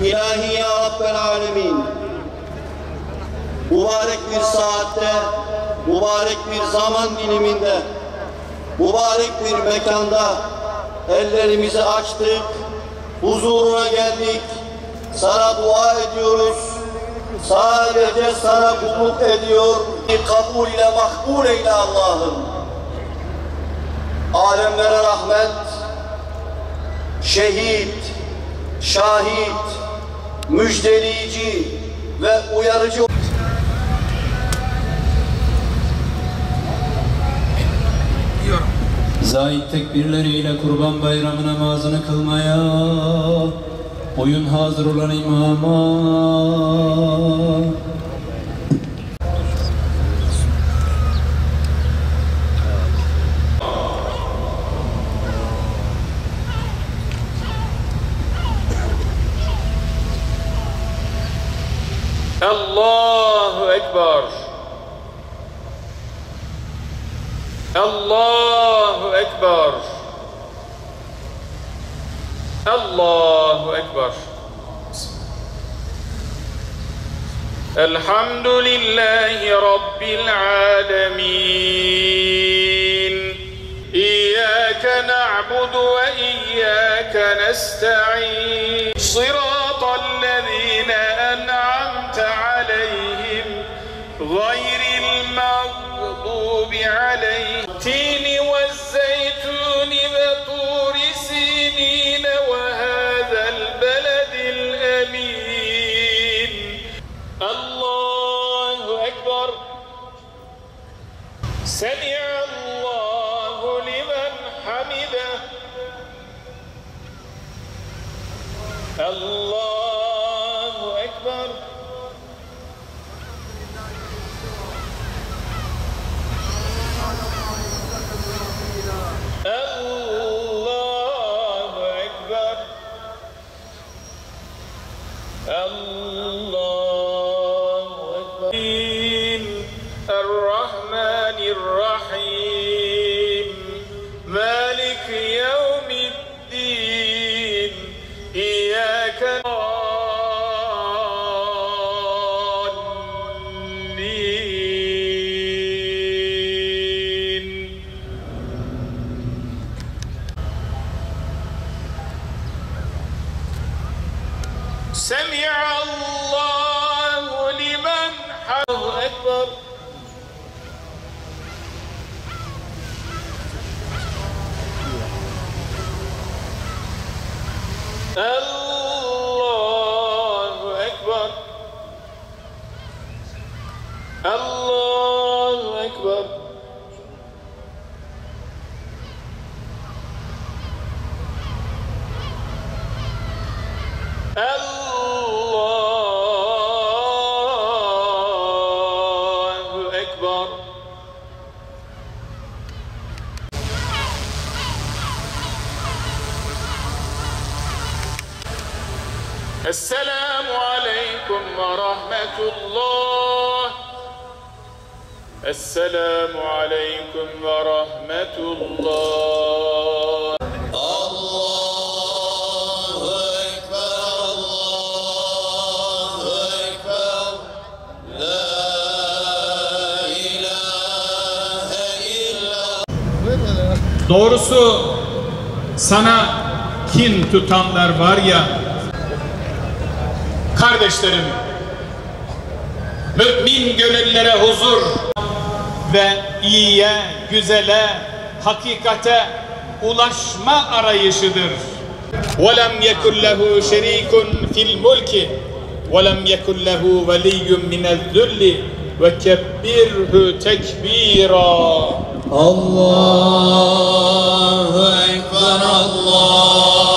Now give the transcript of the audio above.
İlahi ya Rabbel Alemin, mübarek bir saatte, mübarek bir zaman diliminde, mübarek bir mekanda ellerimizi açtık, huzuruna geldik, sana dua ediyoruz, sadece sana kulluk ediyor, kabul ile makbul eyle Allah'ım. Alemlere rahmet, şehit, şahit, müjdeleyici ve uyarıcı Zahid tekbirleriyle Kurban Bayramı namazını kılmaya oyun hazır olan imama. Allahu Ekber. Allahu Ekber. Allahu Ekber. Elhamdülillahi Rabbil alemin. İyyâke na'budu ve iyyâke nesta'in. Sıratallezîne en'amte aleyhim gayril mağdubi aleyhim. Tini ve zeytuni ve turi sinine ve hâzel beledil emin. Allahu Ekber. Semi'allahu limen hamide. Allahu Ekber. Allahu Ekber. Allahu Ekber. Errahmanirrahim. Malik yevmiddin. İyyâke Semi'allahu limen Allahu Ekber. Allahu Ekber. Allahu Ekber. Allahu Ekber. Esselamu aleyküm ve rahmetullah. Esselamu aleyküm ve rahmetullah. Allahu Ekber, Allahu Ekber, La ilahe illallah. Doğrusu sana kin tutanlar var ya, kardeşlerim, mümin gönüllere huzur ve iyiye, güzele, hakikate ulaşma arayışıdır. وَلَمْ يَكُنْ لَهُ شَرِيكٌ فِي الْمُلْكِ وَلَمْ يَكُنْ لَهُ وَلِيٌّ مِنَ الذُّلِّ وَكَبِّرْهُ تَكْبِيرًا. Allahu Ekber, Allah.